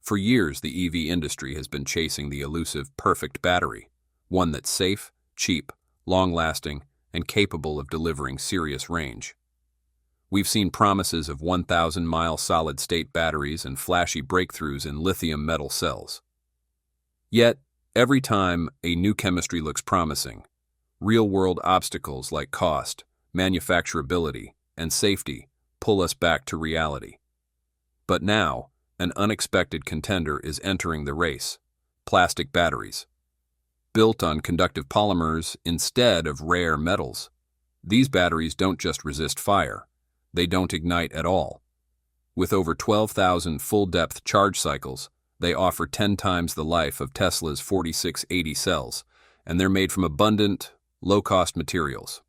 For years, the EV industry has been chasing the elusive perfect battery, one that's safe, cheap, long-lasting, and capable of delivering serious range. We've seen promises of 1,000-mile solid-state batteries and flashy breakthroughs in lithium-metal cells. Yet, every time a new chemistry looks promising, real-world obstacles like cost, manufacturability, and safety pull us back to reality. But now, an unexpected contender is entering the race: plastic batteries. Built on conductive polymers instead of rare metals, these batteries don't just resist fire, they don't ignite at all. With over 12,000 full-depth charge cycles, they offer 10 times the life of Tesla's 4680 cells, and they're made from abundant, low-cost materials.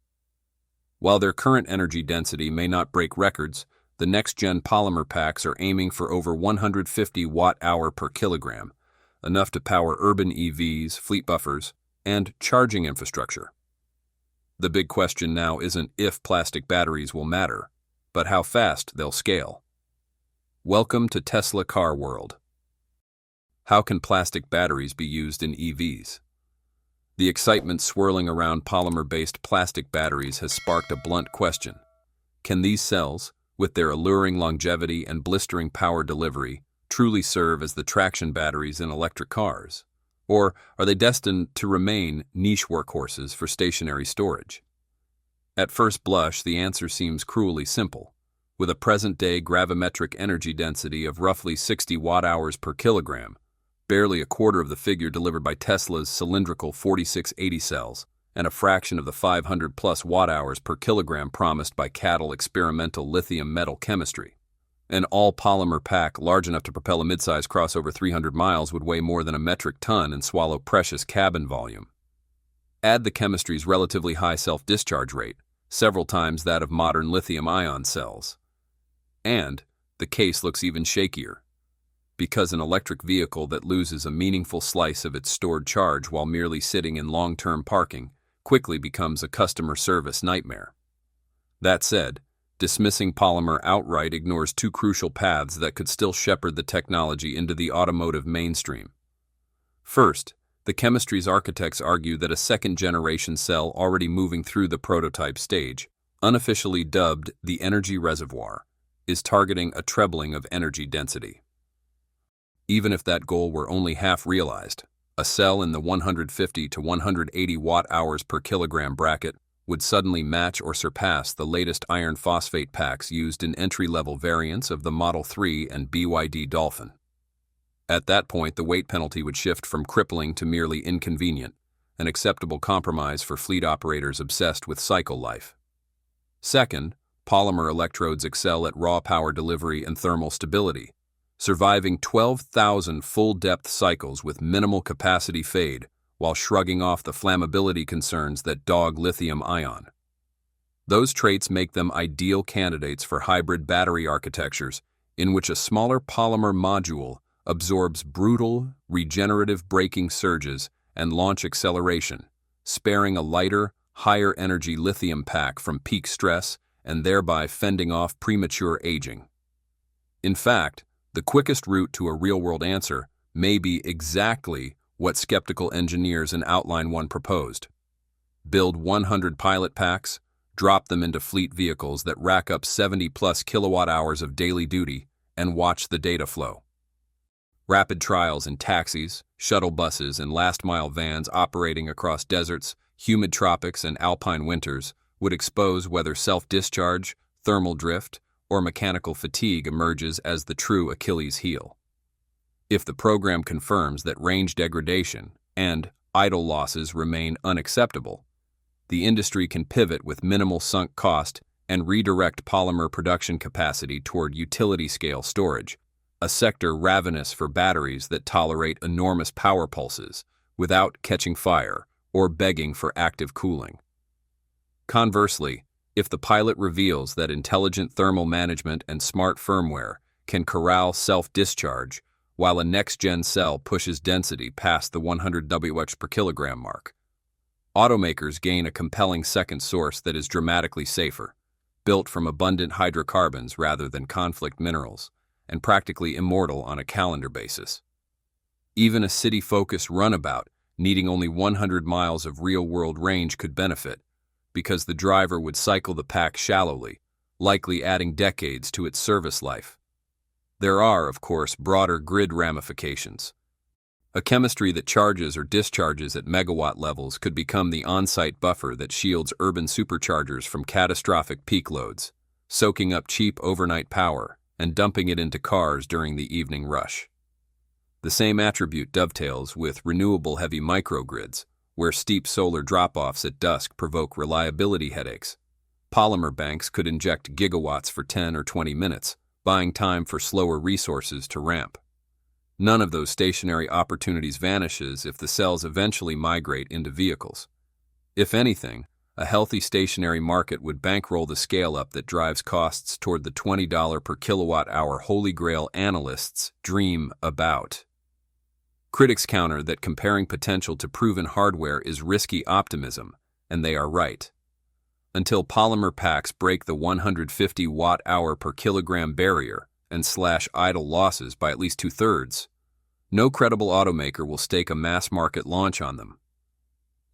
While their current energy density may not break records, the next-gen polymer packs are aiming for over 150 watt-hour per kilogram, enough to power urban EVs, fleet buffers, and charging infrastructure. The big question now isn't if plastic batteries will matter, but how fast they'll scale. Welcome to Tesla Car World. How can plastic batteries be used in EVs? The excitement swirling around polymer-based plastic batteries has sparked a blunt question. Can these cells, with their alluring longevity and blistering power delivery, truly serve as the traction batteries in electric cars? Or are they destined to remain niche workhorses for stationary storage? At first blush, the answer seems cruelly simple. With a present-day gravimetric energy density of roughly 60 watt-hours per kilogram, barely a quarter of the figure delivered by Tesla's cylindrical 4680 cells, and a fraction of the 500-plus watt-hours per kilogram promised by CATL experimental lithium-metal chemistry. An all-polymer pack large enough to propel a midsize crossover 300 miles would weigh more than a metric ton and swallow precious cabin volume. Add the chemistry's relatively high self-discharge rate, several times that of modern lithium-ion cells. And the case looks even shakier, because an electric vehicle that loses a meaningful slice of its stored charge while merely sitting in long-term parking quickly becomes a customer service nightmare. That said, dismissing polymer outright ignores two crucial paths that could still shepherd the technology into the automotive mainstream. First, the chemistry's architects argue that a second-generation cell already moving through the prototype stage, unofficially dubbed the energy reservoir, is targeting a trebling of energy density. Even if that goal were only half realized, a cell in the 150 to 180 watt-hours per kilogram bracket would suddenly match or surpass the latest iron phosphate packs used in entry-level variants of the Model 3 and BYD Dolphin. At that point, the weight penalty would shift from crippling to merely inconvenient, an acceptable compromise for fleet operators obsessed with cycle life. Second, polymer electrodes excel at raw power delivery and thermal stability, surviving 12,000 full-depth cycles with minimal capacity fade while shrugging off the flammability concerns that dog lithium-ion. Those traits make them ideal candidates for hybrid battery architectures in which a smaller polymer module absorbs brutal, regenerative braking surges and launch acceleration, sparing a lighter, higher-energy lithium pack from peak stress and thereby fending off premature aging. In fact, the quickest route to a real-world answer may be exactly what skeptical engineers in Outline 1 proposed. Build 100 pilot packs, drop them into fleet vehicles that rack up 70-plus kilowatt-hours of daily duty, and watch the data flow. Rapid trials in taxis, shuttle buses, and last-mile vans operating across deserts, humid tropics, and alpine winters would expose whether self-discharge, thermal drift, or mechanical fatigue emerges as the true Achilles heel. If the program confirms that range degradation and idle losses remain unacceptable, the industry can pivot with minimal sunk cost and redirect polymer production capacity toward utility-scale storage, a sector ravenous for batteries that tolerate enormous power pulses without catching fire or begging for active cooling. Conversely, if the pilot reveals that intelligent thermal management and smart firmware can corral self-discharge while a next-gen cell pushes density past the 100 Wh per kilogram mark, automakers gain a compelling second source that is dramatically safer, built from abundant hydrocarbons rather than conflict minerals, and practically immortal on a calendar basis. Even a city-focused runabout needing only 100 miles of real-world range could benefit, because the driver would cycle the pack shallowly, likely adding decades to its service life. There are, of course, broader grid ramifications. A chemistry that charges or discharges at megawatt levels could become the on-site buffer that shields urban superchargers from catastrophic peak loads, soaking up cheap overnight power and dumping it into cars during the evening rush. The same attribute dovetails with renewable heavy microgrids, where steep solar drop-offs at dusk provoke reliability headaches. Polymer banks could inject gigawatts for 10 or 20 minutes, buying time for slower resources to ramp. None of those stationary opportunities vanishes if the cells eventually migrate into vehicles. If anything, a healthy stationary market would bankroll the scale-up that drives costs toward the $20 per kilowatt-hour holy grail analysts dream about. Critics counter that comparing potential to proven hardware is risky optimism, and they are right. Until polymer packs break the 150 watt-hour per kilogram barrier and slash idle losses by at least 2/3, no credible automaker will stake a mass-market launch on them.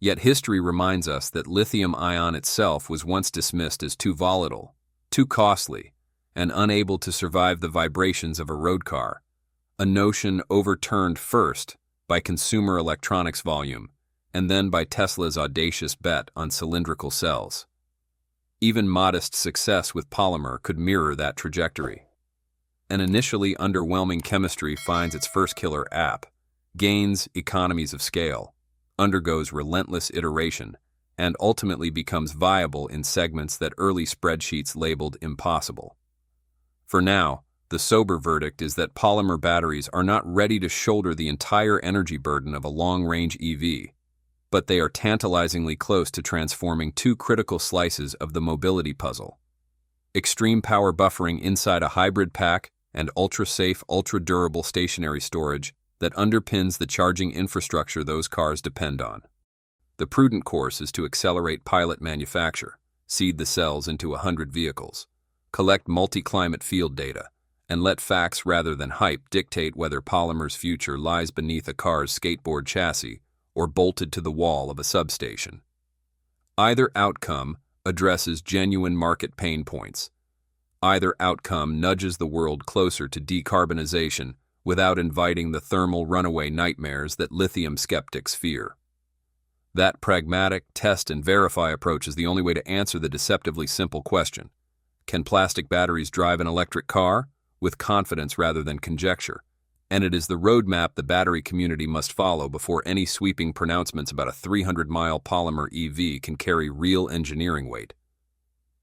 Yet history reminds us that lithium-ion itself was once dismissed as too volatile, too costly, and unable to survive the vibrations of a road car, a notion overturned first by consumer electronics volume and then by Tesla's audacious bet on cylindrical cells. Even modest success with polymer could mirror that trajectory. An initially underwhelming chemistry finds its first killer app, gains economies of scale, undergoes relentless iteration, and ultimately becomes viable in segments that early spreadsheets labeled impossible. For now, the sober verdict is that polymer batteries are not ready to shoulder the entire energy burden of a long-range EV, but they are tantalizingly close to transforming two critical slices of the mobility puzzle: extreme power buffering inside a hybrid pack and ultra-safe, ultra-durable stationary storage that underpins the charging infrastructure those cars depend on. The prudent course is to accelerate pilot manufacture, seed the cells into 100 vehicles, collect multi-climate field data, and let facts rather than hype dictate whether polymer's future lies beneath a car's skateboard chassis or bolted to the wall of a substation. Either outcome addresses genuine market pain points. Either outcome nudges the world closer to decarbonization without inviting the thermal runaway nightmares that lithium skeptics fear. That pragmatic, test and verify approach is the only way to answer the deceptively simple question: can plastic batteries drive an electric car? With confidence rather than conjecture. And it is the roadmap the battery community must follow before any sweeping pronouncements about a 300-mile polymer EV can carry real engineering weight.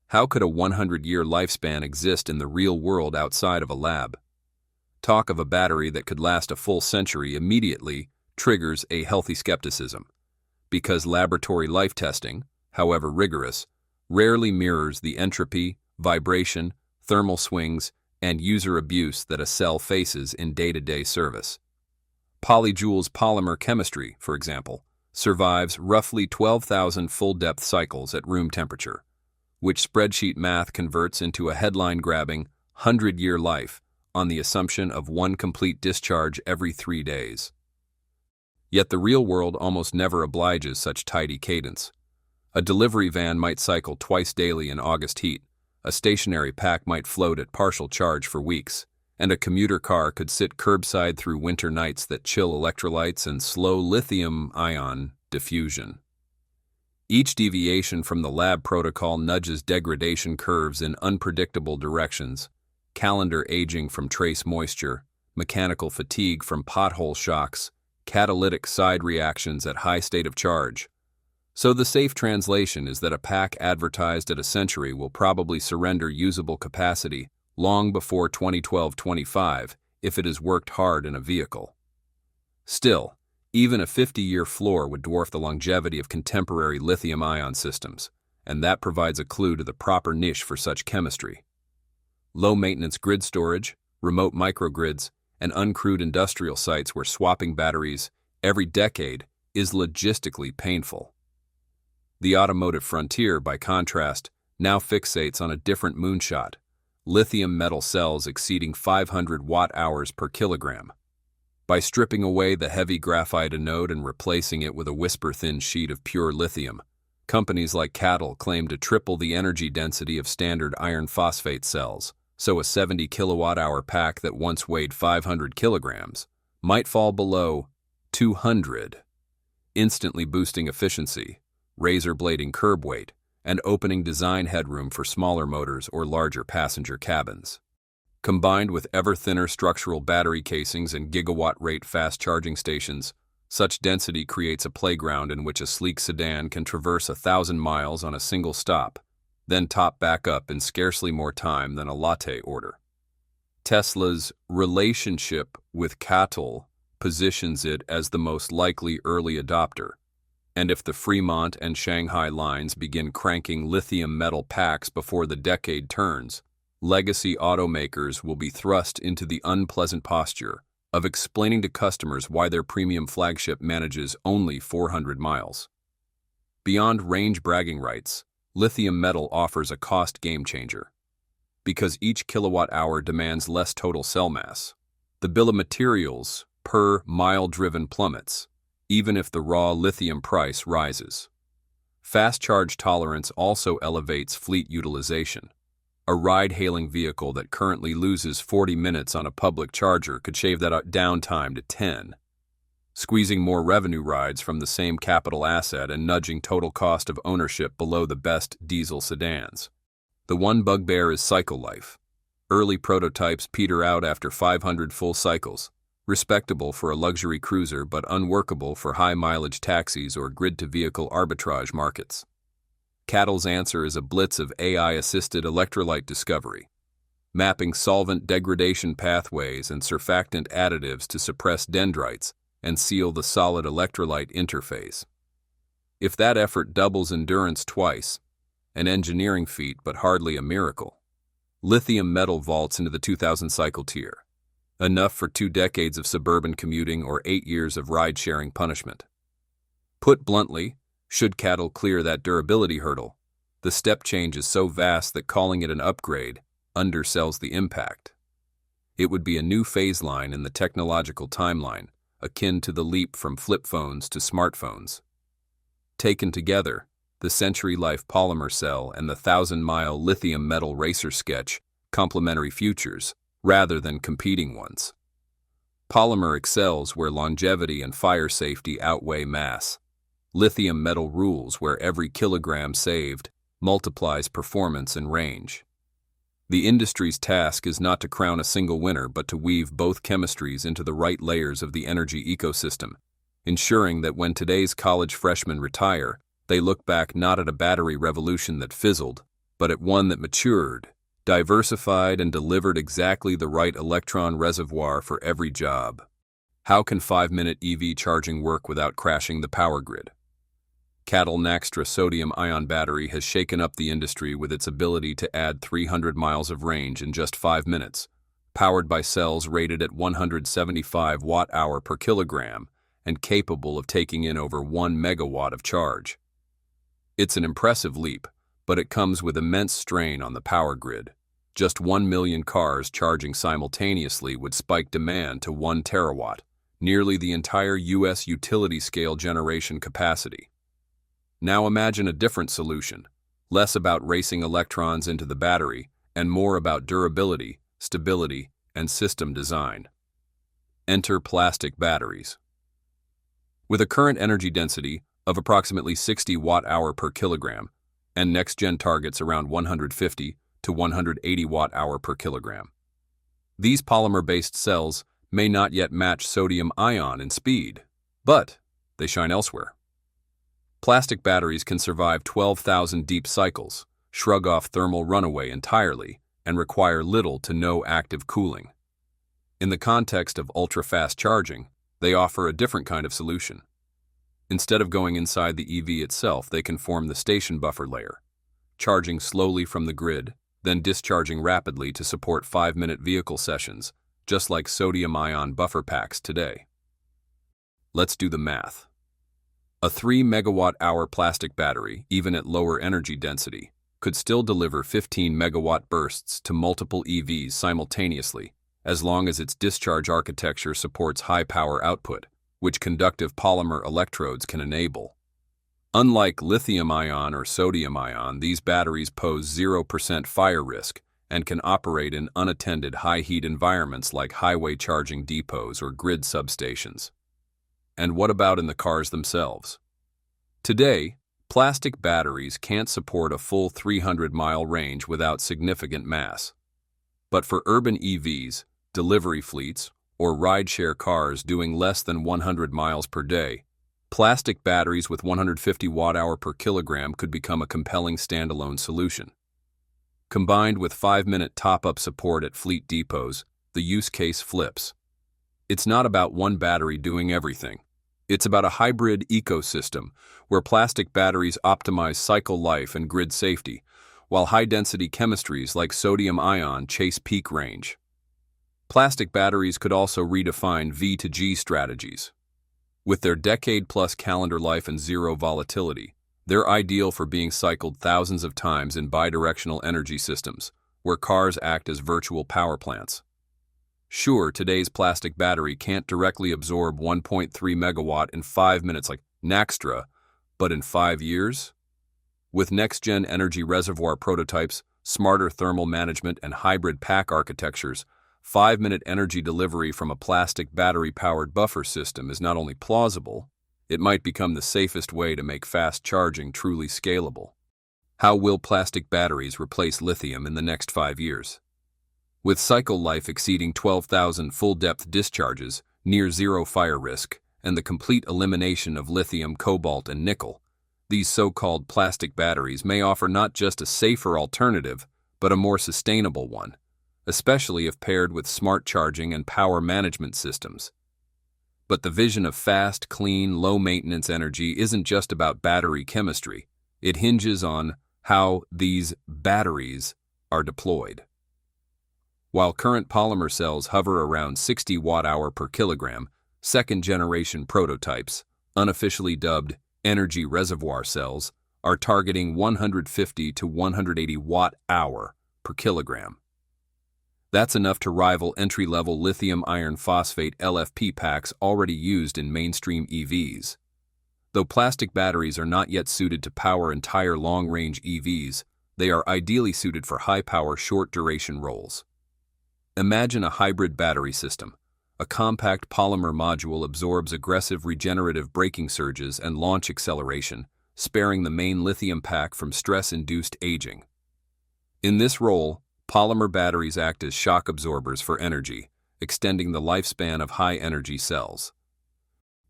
How could a 100-year lifespan exist in the real world outside of a lab? Talk of a battery that could last a full century immediately triggers a healthy skepticism, because laboratory life testing, however rigorous, rarely mirrors the entropy, vibration, thermal swings, and user abuse that a cell faces in day-to-day service. Polyjoule's polymer chemistry, for example, survives roughly 12,000 full-depth cycles at room temperature, which spreadsheet math converts into a headline-grabbing 100-year life on the assumption of one complete discharge every 3 days. Yet the real world almost never obliges such tidy cadence. A delivery van might cycle twice daily in August heat, a stationary pack might float at partial charge for weeks, and a commuter car could sit curbside through winter nights that chill electrolytes and slow lithium-ion diffusion. Each deviation from the lab protocol nudges degradation curves in unpredictable directions: calendar aging from trace moisture, mechanical fatigue from pothole shocks, catalytic side reactions at high state of charge. So the safe translation is that a pack advertised at a century will probably surrender usable capacity long before 2012-25 if it has worked hard in a vehicle. Still, even a 50-year floor would dwarf the longevity of contemporary lithium-ion systems, and that provides a clue to the proper niche for such chemistry. Low-maintenance grid storage, remote microgrids, and uncrewed industrial sites where swapping batteries every decade is logistically painful. The automotive frontier, by contrast, now fixates on a different moonshot: lithium-metal cells exceeding 500 watt-hours per kilogram. By stripping away the heavy graphite anode and replacing it with a whisper-thin sheet of pure lithium, companies like CATL claim to triple the energy density of standard iron phosphate cells, so a 70 kilowatt-hour pack that once weighed 500 kilograms might fall below 200, instantly boosting efficiency, razor-blading curb weight, and opening design headroom for smaller motors or larger passenger cabins. Combined with ever-thinner structural battery casings and gigawatt-rate fast charging stations, such density creates a playground in which a sleek sedan can traverse 1,000 miles on a single stop, then top back up in scarcely more time than a latte order. Tesla's relationship with CATL positions it as the most likely early adopter, and if the Fremont and Shanghai lines begin cranking lithium-metal packs before the decade turns, legacy automakers will be thrust into the unpleasant posture of explaining to customers why their premium flagship manages only 400 miles. Beyond range bragging rights, lithium metal offers a cost game-changer. Because each kilowatt-hour demands less total cell mass, the bill of materials per mile driven plummets, even if the raw lithium price rises. Fast charge tolerance also elevates fleet utilization. A ride-hailing vehicle that currently loses 40 minutes on a public charger could shave that downtime to 10, squeezing more revenue rides from the same capital asset and nudging total cost of ownership below the best diesel sedans. The one bugbear is cycle life. Early prototypes peter out after 500 full cycles, respectable for a luxury cruiser but unworkable for high-mileage taxis or grid-to-vehicle arbitrage markets. CATL's answer is a blitz of AI-assisted electrolyte discovery, mapping solvent degradation pathways and surfactant additives to suppress dendrites and seal the solid electrolyte interface. If that effort doubles endurance twice, an engineering feat but hardly a miracle, lithium metal vaults into the 2,000 cycle tier, enough for 2 decades of suburban commuting or 8 years of ride-sharing punishment. Put bluntly, should CATL clear that durability hurdle, the step change is so vast that calling it an upgrade undersells the impact. It would be a new phase line in the technological timeline, akin to the leap from flip phones to smartphones. Taken together, the century-life polymer cell and the 1,000-mile lithium-metal racer sketch complementary futures rather than competing ones. Polymer excels where longevity and fire safety outweigh mass. Lithium metal rules where every kilogram saved multiplies performance and range. The industry's task is not to crown a single winner but to weave both chemistries into the right layers of the energy ecosystem, ensuring that when today's college freshmen retire, they look back not at a battery revolution that fizzled, but at one that matured, diversified, and delivered exactly the right electron reservoir for every job. How can 5-minute EV charging work without crashing the power grid? CATL Naxtra sodium-ion battery has shaken up the industry with its ability to add 300 miles of range in just 5 minutes, powered by cells rated at 175 watt-hour per kilogram and capable of taking in over 1 megawatt of charge. It's an impressive leap, but it comes with immense strain on the power grid. Just 1 million cars charging simultaneously would spike demand to 1 terawatt, nearly the entire U.S. utility-scale generation capacity. Now imagine a different solution, less about racing electrons into the battery and more about durability, stability, and system design. Enter plastic batteries. With a current energy density of approximately 60 watt-hour per kilogram and next-gen targets around 150 to 180 watt-hour per kilogram, these polymer-based cells may not yet match sodium-ion in speed, but they shine elsewhere. Plastic batteries can survive 12,000 deep cycles, shrug off thermal runaway entirely, and require little to no active cooling. In the context of ultra-fast charging, they offer a different kind of solution. Instead of going inside the EV itself, they can form the station buffer layer, charging slowly from the grid, then discharging rapidly to support 5-minute vehicle sessions, just like sodium-ion buffer packs today. Let's do the math. A 3 megawatt-hour plastic battery, even at lower energy density, could still deliver 15 megawatt bursts to multiple EVs simultaneously, as long as its discharge architecture supports high power output, which conductive polymer electrodes can enable. Unlike lithium-ion or sodium-ion, these batteries pose 0% fire risk and can operate in unattended high-heat environments like highway charging depots or grid substations. And what about in the cars themselves? Today, plastic batteries can't support a full 300-mile range without significant mass. But for urban EVs, delivery fleets, or rideshare cars doing less than 100 miles per day, plastic batteries with 150 watt-hour per kilogram could become a compelling standalone solution. Combined with 5-minute top-up support at fleet depots, the use case flips. It's not about one battery doing everything. It's about a hybrid ecosystem where plastic batteries optimize cycle life and grid safety, while high-density chemistries like sodium-ion chase peak range. Plastic batteries could also redefine V-to-G strategies. With their decade-plus calendar life and zero volatility, they're ideal for being cycled thousands of times in bidirectional energy systems, where cars act as virtual power plants. Sure, today's plastic battery can't directly absorb 1.3 megawatt in 5 minutes like Naxtra, but in 5 years? With next-gen energy reservoir prototypes, smarter thermal management, and hybrid pack architectures, 5-minute energy delivery from a plastic battery-powered buffer system is not only plausible, it might become the safest way to make fast charging truly scalable. How will plastic batteries replace lithium in the next 5 years? With cycle life exceeding 12,000 full-depth discharges, near zero fire risk, and the complete elimination of lithium, cobalt, and nickel, these so-called plastic batteries may offer not just a safer alternative, but a more sustainable one, especially if paired with smart charging and power management systems. But the vision of fast, clean, low-maintenance energy isn't just about battery chemistry. It hinges on how these batteries are deployed. While current polymer cells hover around 60 watt-hour per kilogram, second-generation prototypes, unofficially dubbed energy reservoir cells, are targeting 150 to 180 watt-hour per kilogram. That's enough to rival entry-level lithium iron phosphate LFP packs already used in mainstream EVs. Though plastic batteries are not yet suited to power entire long-range EVs, they are ideally suited for high-power, short-duration roles. Imagine a hybrid battery system. A compact polymer module absorbs aggressive regenerative braking surges and launch acceleration, sparing the main lithium pack from stress-induced aging. In this role, polymer batteries act as shock absorbers for energy, extending the lifespan of high-energy cells.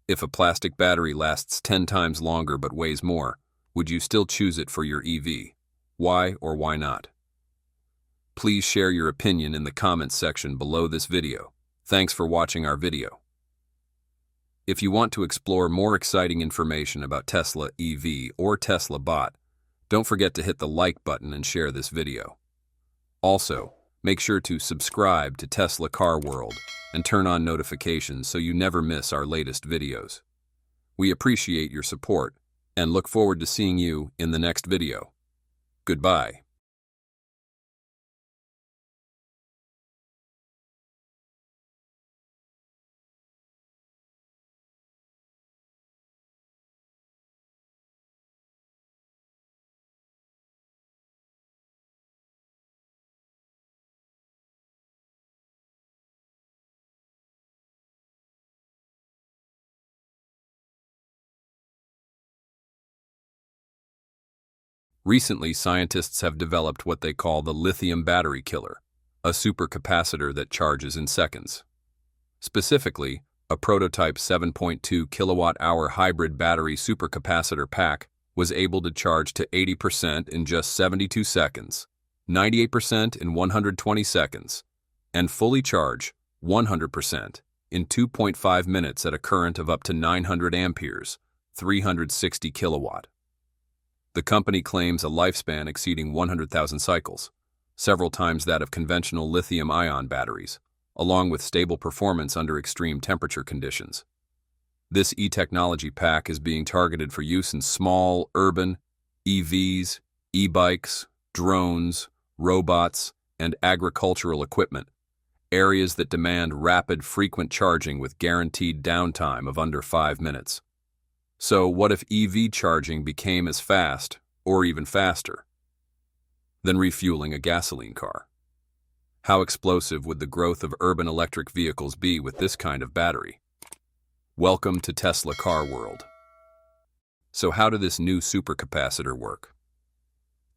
If a plastic battery lasts 10 times longer but weighs more, would you still choose it for your EV? Why or why not? Please share your opinion in the comments section below this video. Thanks for watching our video. If you want to explore more exciting information about Tesla EV or Tesla Bot, don't forget to hit the like button and share this video. Also, make sure to subscribe to Tesla Car World and turn on notifications so you never miss our latest videos. We appreciate your support and look forward to seeing you in the next video. Goodbye. Recently, scientists have developed what they call the lithium battery killer, a supercapacitor that charges in seconds. Specifically, a prototype 7.2 kilowatt-hour hybrid battery supercapacitor pack was able to charge to 80% in just 72 seconds, 98% in 120 seconds, and fully charge 100% in 2.5 minutes at a current of up to 900 amperes, 360 kilowatt. The company claims a lifespan exceeding 100,000 cycles, several times that of conventional lithium-ion batteries, along with stable performance under extreme temperature conditions. This e-technology pack is being targeted for use in small, urban, EVs, e-bikes, drones, robots, and agricultural equipment, areas that demand rapid, frequent charging with guaranteed downtime of under 5 minutes. So what if EV charging became as fast, or even faster, than refueling a gasoline car? How explosive would the growth of urban electric vehicles be with this kind of battery? Welcome to Tesla Car World. So how does this new supercapacitor work?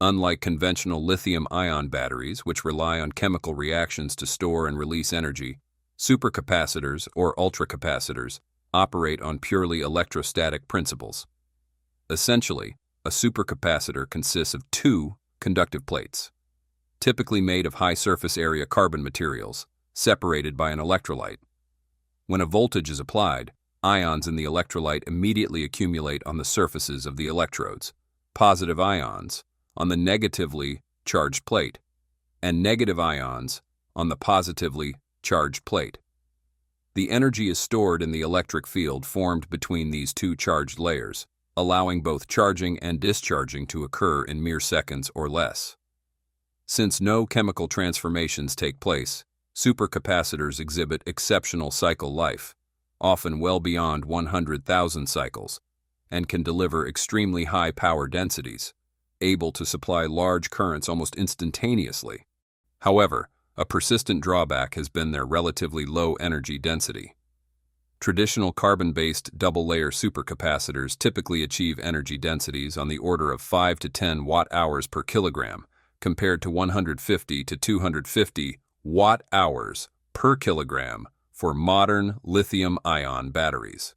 Unlike conventional lithium-ion batteries, which rely on chemical reactions to store and release energy, supercapacitors, or ultracapacitors, operate on purely electrostatic principles. Essentially, a supercapacitor consists of two conductive plates, typically made of high surface area carbon materials, separated by an electrolyte. When a voltage is applied, ions in the electrolyte immediately accumulate on the surfaces of the electrodes, positive ions on the negatively charged plate, and negative ions on the positively charged plate. The energy is stored in the electric field formed between these two charged layers, allowing both charging and discharging to occur in mere seconds or less. Since no chemical transformations take place, supercapacitors exhibit exceptional cycle life, often well beyond 100,000 cycles, and can deliver extremely high power densities, able to supply large currents almost instantaneously. However, a persistent drawback has been their relatively low energy density. Traditional carbon-based double-layer supercapacitors typically achieve energy densities on the order of 5 to 10 watt-hours per kilogram, compared to 150 to 250 watt-hours per kilogram for modern lithium-ion batteries.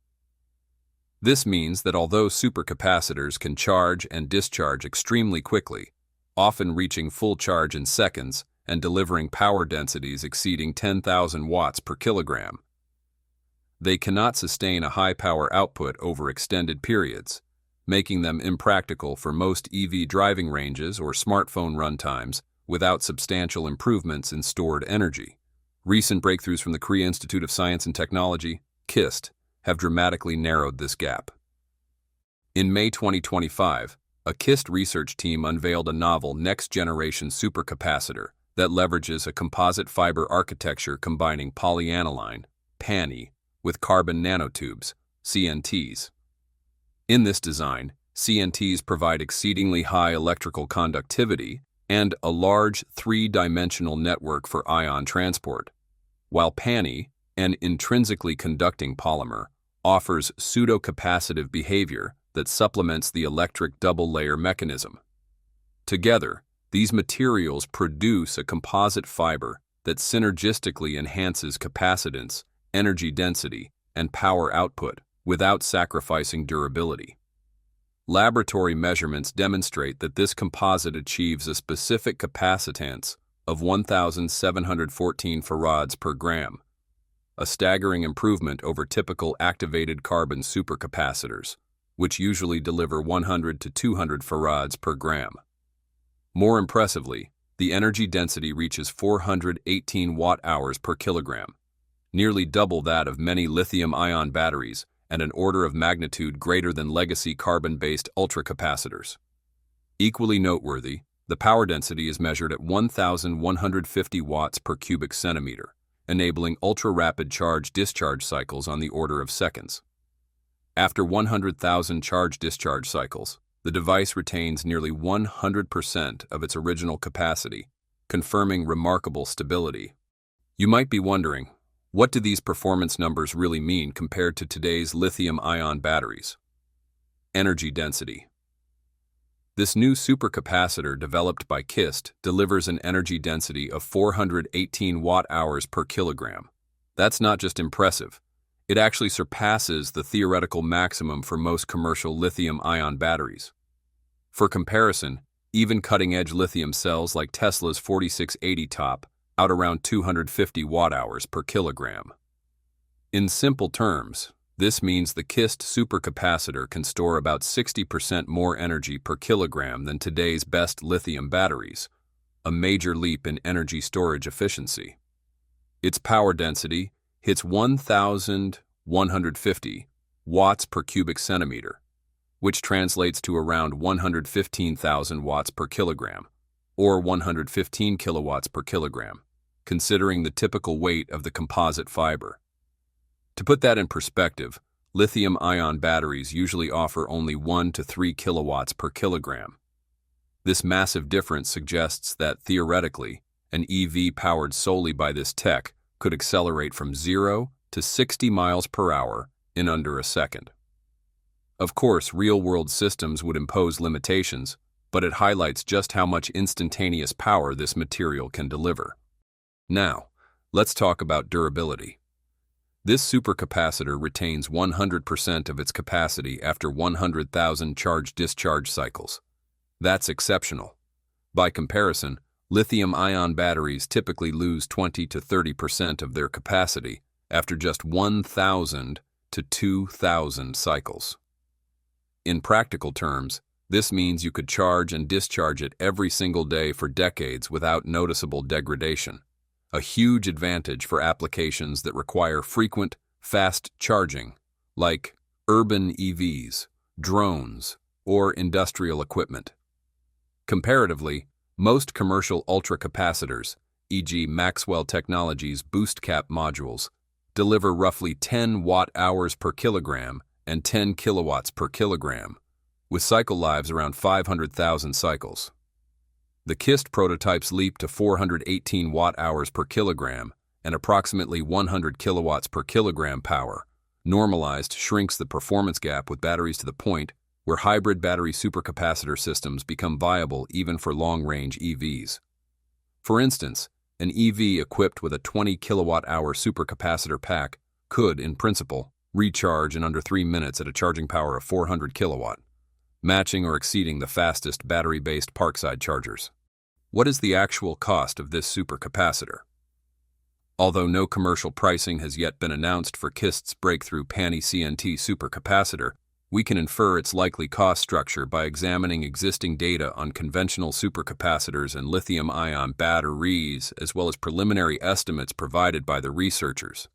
This means that although supercapacitors can charge and discharge extremely quickly, often reaching full charge in seconds and delivering power densities exceeding 10,000 watts per kilogram, they cannot sustain a high power output over extended periods, making them impractical for most EV driving ranges or smartphone runtimes without substantial improvements in stored energy. Recent breakthroughs from the Korea Institute of Science and Technology, KIST, have dramatically narrowed this gap. In May 2025, a KIST research team unveiled a novel next-generation supercapacitor that leverages a composite fiber architecture combining polyaniline, PANI, with carbon nanotubes, CNTs. In this design, CNTs provide exceedingly high electrical conductivity and a large three-dimensional network for ion transport, while PANI, an intrinsically conducting polymer, offers pseudo-capacitive behavior that supplements the electric double-layer mechanism. Together, these materials produce a composite fiber that synergistically enhances capacitance, energy density, and power output without sacrificing durability. Laboratory measurements demonstrate that this composite achieves a specific capacitance of 1,714 farads per gram, a staggering improvement over typical activated carbon supercapacitors, which usually deliver 100 to 200 farads per gram. More impressively, the energy density reaches 418 watt-hours per kilogram, nearly double that of many lithium-ion batteries and an order of magnitude greater than legacy carbon-based ultracapacitors. Equally noteworthy, the power density is measured at 1,150 watts per cubic centimeter, enabling ultra-rapid charge-discharge cycles on the order of seconds. After 100,000 charge-discharge cycles, the device retains nearly 100% of its original capacity, confirming remarkable stability. You might be wondering, what do these performance numbers really mean compared to today's lithium-ion batteries? Energy density. This new supercapacitor developed by KIST delivers an energy density of 418 watt-hours per kilogram. That's not just impressive. It actually surpasses the theoretical maximum for most commercial lithium-ion batteries. For comparison, even cutting-edge lithium cells like Tesla's 4680 top out around 250 watt-hours per kilogram. In simple terms, this means the KIST supercapacitor can store about 60% more energy per kilogram than today's best lithium batteries, a major leap in energy storage efficiency. Its power density hits 1,150 watts per cubic centimeter, which translates to around 115,000 watts per kilogram, or 115 kilowatts per kilogram, considering the typical weight of the composite fiber. To put that in perspective, lithium-ion batteries usually offer only 1 to 3 kilowatts per kilogram. This massive difference suggests that, theoretically, an EV powered solely by this tech could accelerate from 0 to 60 miles per hour in under a second. Of course, real-world systems would impose limitations, but it highlights just how much instantaneous power this material can deliver. Now, let's talk about durability. This supercapacitor retains 100% of its capacity after 100,000 charge-discharge cycles. That's exceptional. By comparison, lithium-ion batteries typically lose 20 to 30% of their capacity after just 1,000 to 2,000 cycles. In practical terms, this means you could charge and discharge it every single day for decades without noticeable degradation, a huge advantage for applications that require frequent, fast charging, like urban EVs, drones, or industrial equipment. Comparatively, most commercial ultracapacitors, e.g. Maxwell Technologies boost cap modules, deliver roughly 10 watt-hours per kilogram and 10 kilowatts per kilogram, with cycle lives around 500,000 cycles. The KIST prototypes leap to 418 watt-hours per kilogram and approximately 100 kilowatts per kilogram power. Normalized shrinks the performance gap with batteries to the point where hybrid battery supercapacitor systems become viable even for long-range EVs. For instance, an EV equipped with a 20 kilowatt-hour supercapacitor pack could, in principle, recharge in under 3 minutes at a charging power of 400 kilowatt, matching or exceeding the fastest battery-based parkside chargers. What is the actual cost of this supercapacitor? Although no commercial pricing has yet been announced for KIST's breakthrough PANI-CNT supercapacitor, we can infer its likely cost structure by examining existing data on conventional supercapacitors and lithium-ion batteries, as well as preliminary estimates provided by the researchers.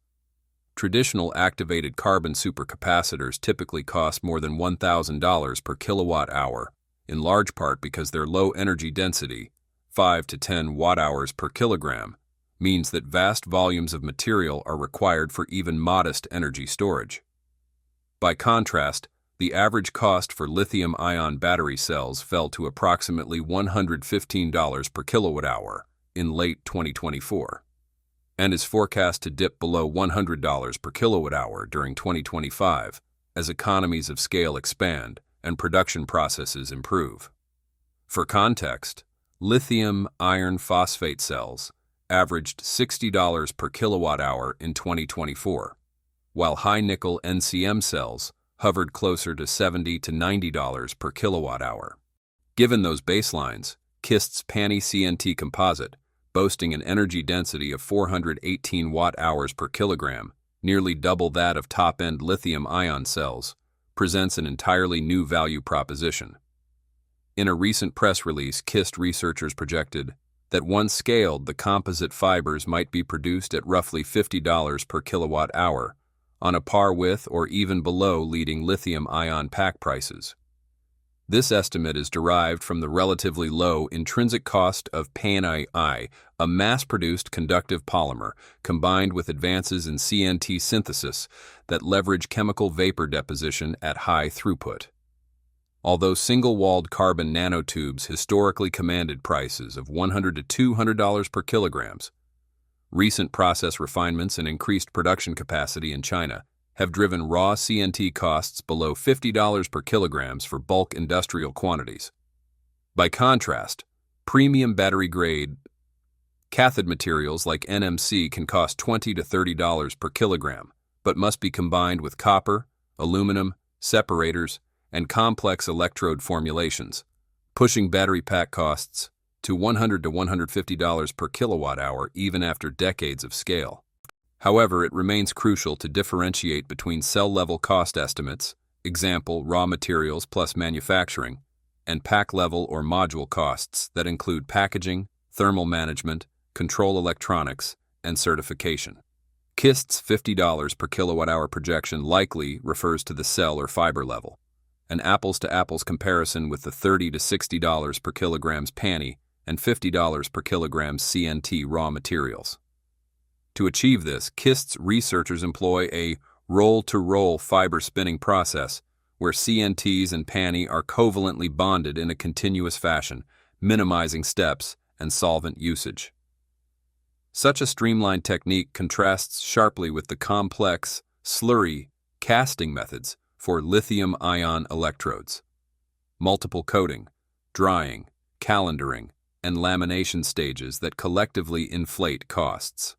Traditional activated carbon supercapacitors typically cost more than $1,000 per kilowatt-hour, in large part because their low energy density, 5 to 10 watt-hours per kilogram, means that vast volumes of material are required for even modest energy storage. By contrast, the average cost for lithium-ion battery cells fell to approximately $115 per kilowatt-hour in late 2024, and is forecast to dip below $100 per kilowatt-hour during 2025 as economies of scale expand and production processes improve. For context, lithium iron phosphate cells averaged $60 per kilowatt-hour in 2024, while high-nickel NCM cells hovered closer to $70 to $90 per kilowatt-hour. Given those baselines, KIST's PANI-CNT composite, boasting an energy density of 418 watt-hours per kilogram, nearly double that of top-end lithium-ion cells, presents an entirely new value proposition. In a recent press release, KIST researchers projected that once scaled, the composite fibers might be produced at roughly $50 per kilowatt-hour, on a par with or even below leading lithium-ion pack prices. This estimate is derived from the relatively low intrinsic cost of PANI, a mass-produced conductive polymer, combined with advances in CNT synthesis that leverage chemical vapor deposition at high throughput. Although single-walled carbon nanotubes historically commanded prices of $100 to $200 per kilograms, recent process refinements and increased production capacity in China have driven raw CNT costs below $50 per kilograms for bulk industrial quantities. By contrast, premium battery-grade cathode materials like NMC can cost $20 to $30 per kilogram, but must be combined with copper, aluminum, separators, and complex electrode formulations, pushing battery pack costs to $100 to $150 per kilowatt-hour even after decades of scale. However, it remains crucial to differentiate between cell-level cost estimates, example, raw materials plus manufacturing, and pack-level or module costs that include packaging, thermal management, control electronics, and certification. KIST's $50 per kilowatt-hour projection likely refers to the cell or fiber level. An apples-to-apples comparison with the $30 to $60 per kilograms PANI and $50 per kilogram CNT raw materials. To achieve this, KIST's researchers employ a roll-to-roll fiber spinning process where CNTs and PANI are covalently bonded in a continuous fashion, minimizing steps and solvent usage. Such a streamlined technique contrasts sharply with the complex, slurry casting methods for lithium-ion electrodes. Multiple coating, drying, calendaring, and lamination stages that collectively inflate costs.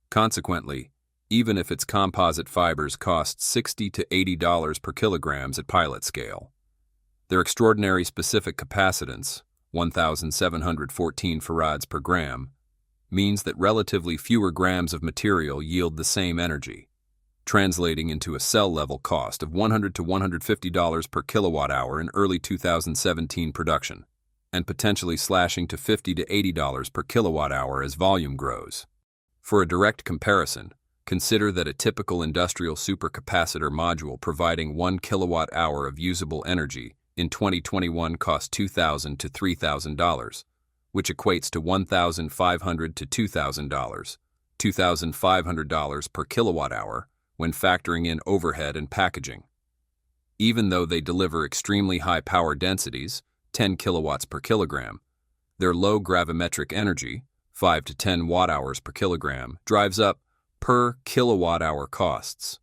Consequently, even if its composite fibers cost $60 to $80 per kilogram at pilot scale, their extraordinary specific capacitance, 1,714 farads per gram, means that relatively fewer grams of material yield the same energy, translating into a cell-level cost of $100 to $150 per kilowatt-hour in early 2017 production, and potentially slashing to $50 to $80 per kilowatt-hour as volume grows. For a direct comparison, consider that a typical industrial supercapacitor module providing 1 kilowatt-hour of usable energy in 2021 cost $2,000 to $3,000, which equates to $1,500 to $2,000, $2,500 per kilowatt-hour when factoring in overhead and packaging. Even though they deliver extremely high power densities, 10 kilowatts per kilogram, their low gravimetric energy, 5 to 10 watt-hours per kilogram, drives up per kilowatt-hour costs.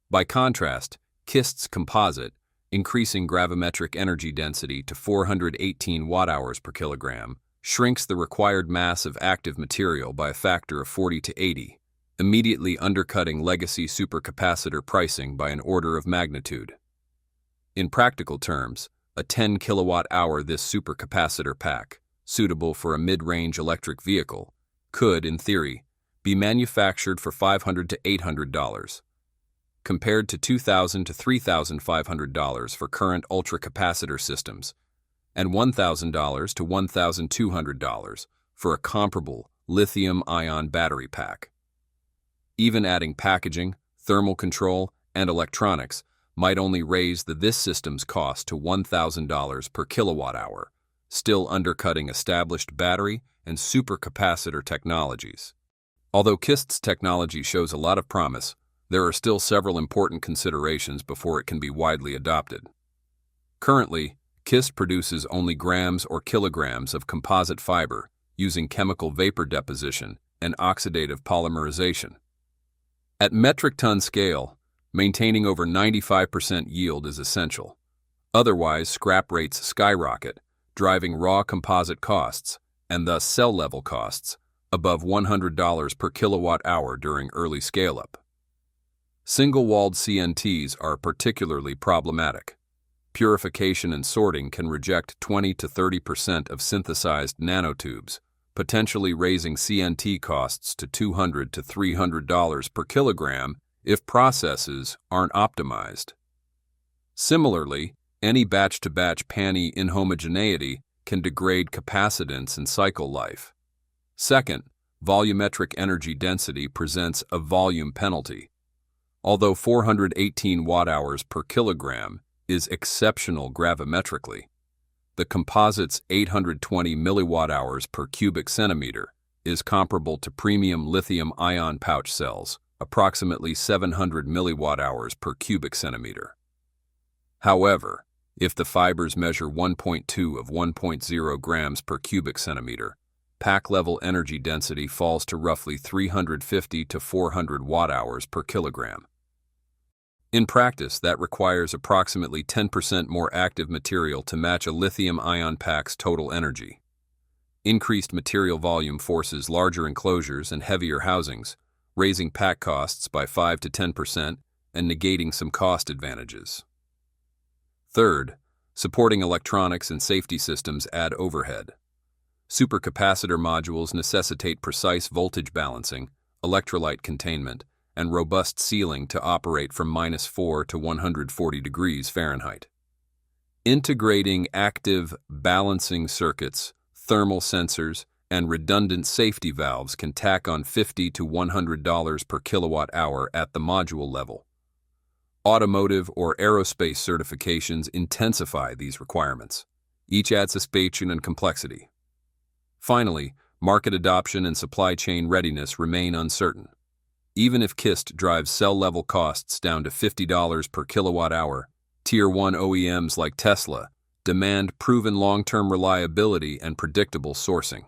By contrast, KIST's composite, increasing gravimetric energy density to 418 watt-hours per kilogram, shrinks the required mass of active material by a factor of 40 to 80, immediately undercutting legacy supercapacitor pricing by an order of magnitude. In practical terms, a 10 kilowatt-hour this supercapacitor pack, suitable for a mid-range electric vehicle, could, in theory, be manufactured for $500 to $800, compared to $2,000 to $3,500 for current ultracapacitor systems, and $1,000 to $1,200 for a comparable lithium-ion battery pack. Even adding packaging, thermal control, and electronics might only raise this system's cost to $1,000 per kilowatt-hour, still undercutting established battery and supercapacitor technologies. Although KIST's technology shows a lot of promise, there are still several important considerations before it can be widely adopted. Currently, KIST produces only grams or kilograms of composite fiber using chemical vapor deposition and oxidative polymerization. At metric ton scale, maintaining over 95% yield is essential. Otherwise, scrap rates skyrocket, driving raw composite costs, and thus cell-level costs, above $100 per kilowatt-hour during early scale-up. Single-walled CNTs are particularly problematic. Purification and sorting can reject 20 to 30% of synthesized nanotubes, potentially raising CNT costs to $200 to $300 per kilogram if processes aren't optimized. Similarly, any batch-to-batch PANI inhomogeneity can degrade capacitance and cycle life. Second, volumetric energy density presents a volume penalty. Although 418 watt-hours per kilogram is exceptional gravimetrically, the composite's 820 milliwatt-hours per cubic centimeter is comparable to premium lithium-ion pouch cells, approximately 700 milliwatt-hours per cubic centimeter. However, if the fibers measure 1.2 of 1.0 grams per cubic centimeter, pack-level energy density falls to roughly 350 to 400 watt-hours per kilogram. In practice, that requires approximately 10% more active material to match a lithium-ion pack's total energy. Increased material volume forces larger enclosures and heavier housings, raising pack costs by 5 to 10% and negating some cost advantages. Third, supporting electronics and safety systems add overhead. Supercapacitor modules necessitate precise voltage balancing, electrolyte containment, and robust sealing to operate from -4 to 140 degrees Fahrenheit. Integrating active balancing circuits, thermal sensors, and redundant safety valves can tack on $50 to $100 per kilowatt-hour at the module level. Automotive or aerospace certifications intensify these requirements. Each adds suspicion and complexity. Finally, market adoption and supply chain readiness remain uncertain. Even if KIST drives cell-level costs down to $50 per kilowatt-hour, Tier 1 OEMs like Tesla demand proven long-term reliability and predictable sourcing.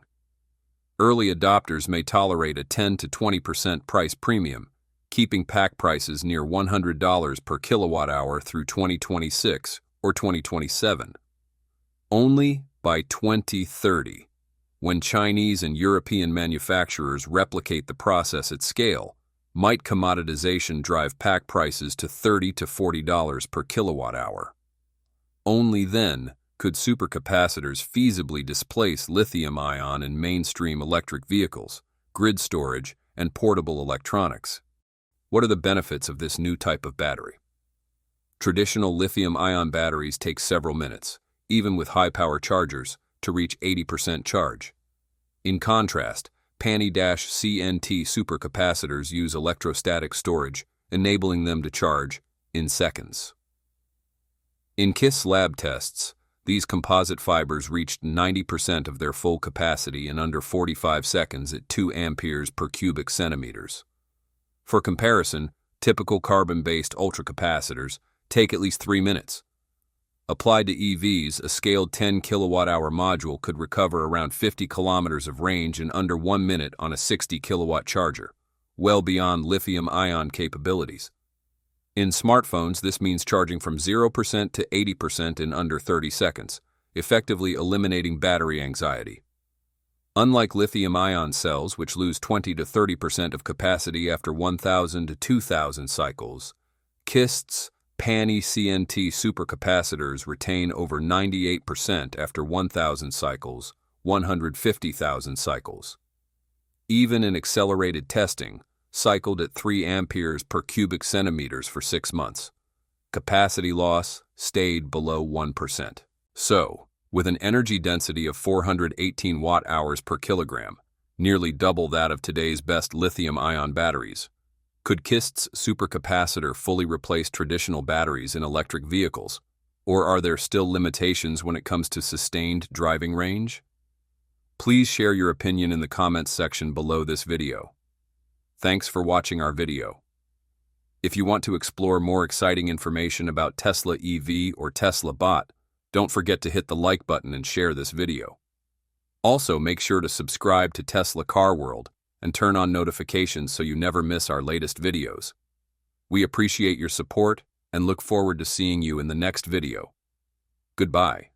Early adopters may tolerate a 10 to 20% price premium, keeping pack prices near $100 per kilowatt-hour through 2026 or 2027. Only by 2030, when Chinese and European manufacturers replicate the process at scale, might commoditization drive pack prices to $30 to $40 per kilowatt-hour. Only then could supercapacitors feasibly displace lithium-ion in mainstream electric vehicles, grid storage, and portable electronics. What are the benefits of this new type of battery? Traditional lithium-ion batteries take several minutes, even with high-power chargers, to reach 80% charge. In contrast, PANI-CNT supercapacitors use electrostatic storage, enabling them to charge in seconds. In KISS lab tests, these composite fibers reached 90% of their full capacity in under 45 seconds at 2 amperes per cubic centimeters. For comparison, typical carbon-based ultracapacitors take at least 3 minutes. Applied to EVs, a scaled 10 kilowatt-hour module could recover around 50 kilometers of range in under 1 minute on a 60 kilowatt charger, well beyond lithium-ion capabilities. In smartphones, this means charging from 0% to 80% in under 30 seconds, effectively eliminating battery anxiety. Unlike lithium-ion cells, which lose 20 to 30% of capacity after 1,000 to 2,000 cycles, KIST's PANI-CNT supercapacitors retain over 98% after 1,000 cycles, 150,000 cycles. Even in accelerated testing, cycled at 3 amperes per cubic centimeters for 6 months. Capacity loss stayed below 1%. So, with an energy density of 418 watt-hours per kilogram, nearly double that of today's best lithium-ion batteries, could KIST's supercapacitor fully replace traditional batteries in electric vehicles, or are there still limitations when it comes to sustained driving range? Please share your opinion in the comments section below this video. Thanks for watching our video. If you want to explore more exciting information about Tesla EV or Tesla Bot, don't forget to hit the like button and share this video. Also, make sure to subscribe to Tesla Car World and turn on notifications so you never miss our latest videos. We appreciate your support and look forward to seeing you in the next video. Goodbye.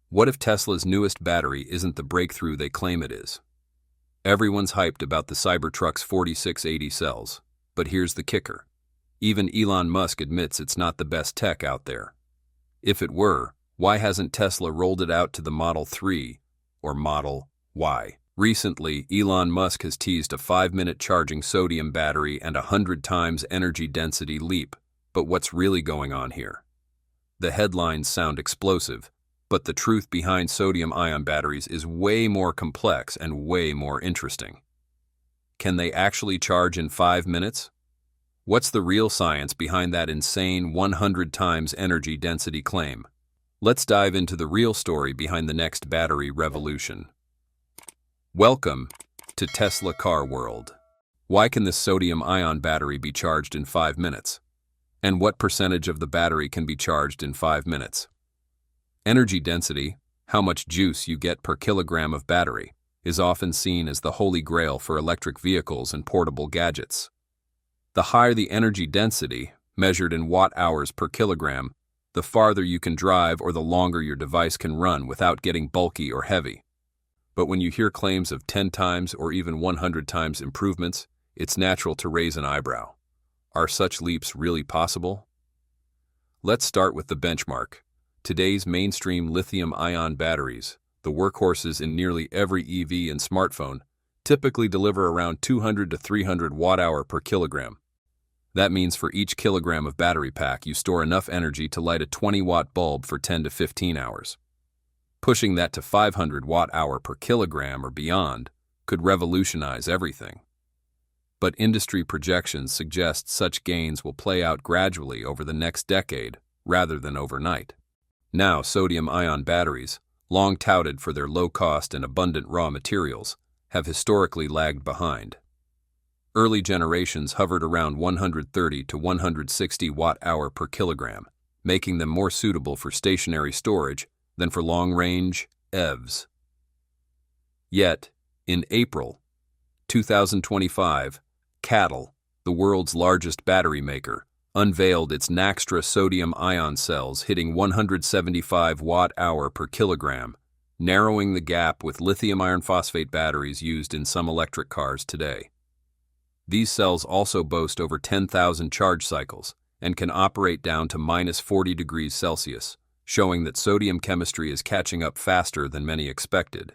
What if Tesla's newest battery isn't the breakthrough they claim it is? Everyone's hyped about the Cybertruck's 4680 cells, but here's the kicker. Even Elon Musk admits it's not the best tech out there. If it were, why hasn't Tesla rolled it out to the Model 3 or Model Y? Recently, Elon Musk has teased a 5-minute charging sodium battery and a 100 times energy density leap. But what's really going on here? The headlines sound explosive, but the truth behind sodium-ion batteries is way more complex and way more interesting. Can they actually charge in 5 minutes? What's the real science behind that insane 100 times energy density claim? Let's dive into the real story behind the next battery revolution. Welcome to Tesla Car World. Why can this sodium-ion battery be charged in 5 minutes? And what percentage of the battery can be charged in 5 minutes? Energy density, how much juice you get per kilogram of battery, is often seen as the holy grail for electric vehicles and portable gadgets. The higher the energy density, measured in watt-hours per kilogram, the farther you can drive or the longer your device can run without getting bulky or heavy. But when you hear claims of 10 times or even 100 times improvements, it's natural to raise an eyebrow. Are such leaps really possible? Let's start with the benchmark. Today's mainstream lithium-ion batteries, the workhorses in nearly every EV and smartphone, typically deliver around 200 to 300 watt-hour per kilogram. That means for each kilogram of battery pack, you store enough energy to light a 20-watt bulb for 10 to 15 hours. Pushing that to 500 watt-hour per kilogram or beyond could revolutionize everything. But industry projections suggest such gains will play out gradually over the next decade rather than overnight. Now, sodium-ion batteries, long touted for their low cost and abundant raw materials, have historically lagged behind. Early generations hovered around 130 to 160 watt-hour per kilogram, making them more suitable for stationary storage than for long-range EVs. Yet, in April 2025, CATL, the world's largest battery maker, unveiled its Naxtra sodium-ion cells hitting 175 watt-hour per kilogram, narrowing the gap with lithium iron phosphate batteries used in some electric cars today. These cells also boast over 10,000 charge cycles and can operate down to minus 40 degrees Celsius, showing that sodium chemistry is catching up faster than many expected.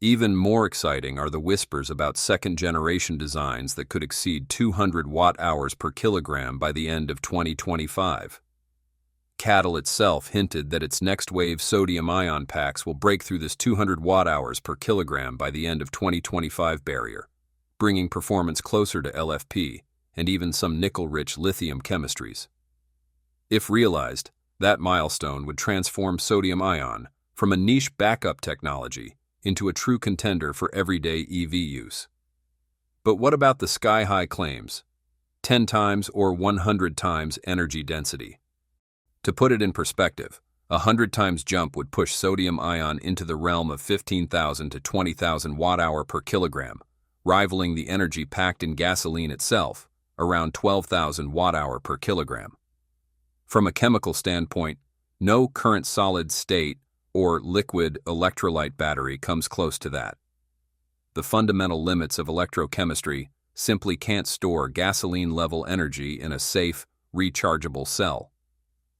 Even more exciting are the whispers about second-generation designs that could exceed 200 watt-hours per kilogram by the end of 2025. CATL itself hinted that its next-wave sodium-ion packs will break through this 200 watt-hours per kilogram by the end of 2025 barrier, bringing performance closer to LFP and even some nickel-rich lithium chemistries. If realized, that milestone would transform sodium-ion from a niche backup technology into a true contender for everyday EV use. But what about the sky-high claims? 10 times or 100 times energy density. To put it in perspective, a 100 times jump would push sodium-ion into the realm of 15,000 to 20,000 watt-hour per kilogram, rivaling the energy packed in gasoline itself, around 12,000 watt-hour per kilogram. From a chemical standpoint, no current solid-state or liquid electrolyte battery comes close to that. The fundamental limits of electrochemistry simply can't store gasoline-level energy in a safe, rechargeable cell.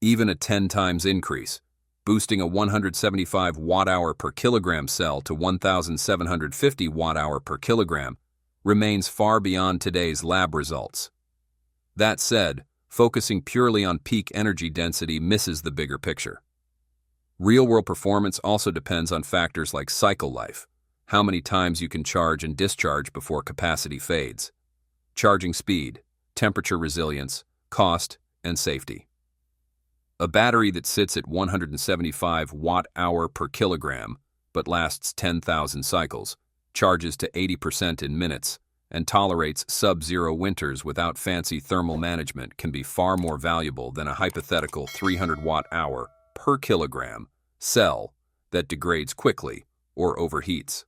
Even a 10 times increase, boosting a 175 watt-hour per kilogram cell to 1,750 watt-hour per kilogram, remains far beyond today's lab results. That said, focusing purely on peak energy density misses the bigger picture. Real-world performance also depends on factors like cycle life, how many times you can charge and discharge before capacity fades, charging speed, temperature resilience, cost, and safety. A battery that sits at 175 watt-hour per kilogram but lasts 10,000 cycles, charges to 80% in minutes, and tolerates sub-zero winters without fancy thermal management can be far more valuable than a hypothetical 300 watt-hour per kilogram cell that degrades quickly or overheats.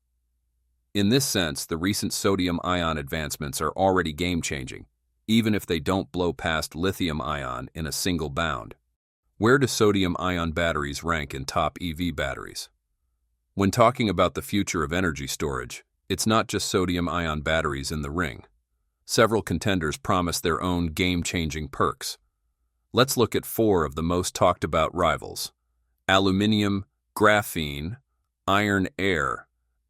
In this sense, the recent sodium-ion advancements are already game-changing, even if they don't blow past lithium-ion in a single bound. Where do sodium-ion batteries rank in top EV batteries? When talking about the future of energy storage, it's not just sodium-ion batteries in the ring. Several contenders promise their own game-changing perks. Let's look at 4 of the most talked-about rivals: aluminium, graphene, iron air,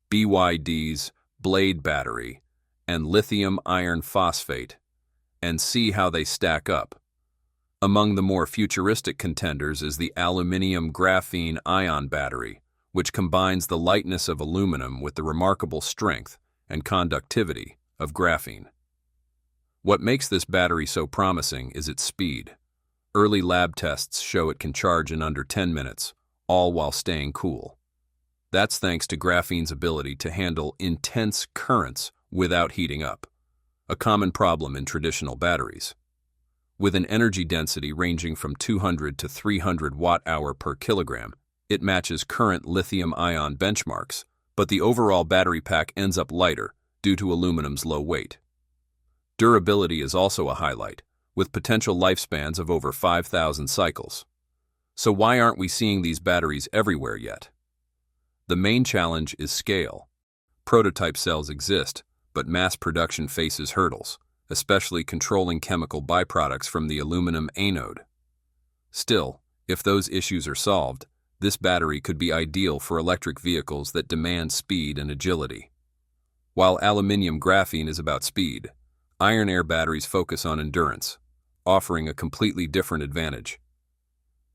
BYD's blade battery, and lithium iron phosphate, and see how they stack up. Among the more futuristic contenders is the aluminium graphene ion battery, which combines the lightness of aluminum with the remarkable strength and conductivity of graphene. What makes this battery so promising is its speed. Early lab tests show it can charge in under 10 minutes, all while staying cool. That's thanks to graphene's ability to handle intense currents without heating up, a common problem in traditional batteries. With an energy density ranging from 200 to 300 watt-hour per kilogram, it matches current lithium-ion benchmarks, but the overall battery pack ends up lighter due to aluminum's low weight. Durability is also a highlight, with potential lifespans of over 5,000 cycles. So why aren't we seeing these batteries everywhere yet? The main challenge is scale. Prototype cells exist, but mass production faces hurdles, especially controlling chemical byproducts from the aluminum anode. Still, if those issues are solved, this battery could be ideal for electric vehicles that demand speed and agility. While aluminium graphene is about speed, Iron-air batteries focus on endurance, offering a completely different advantage.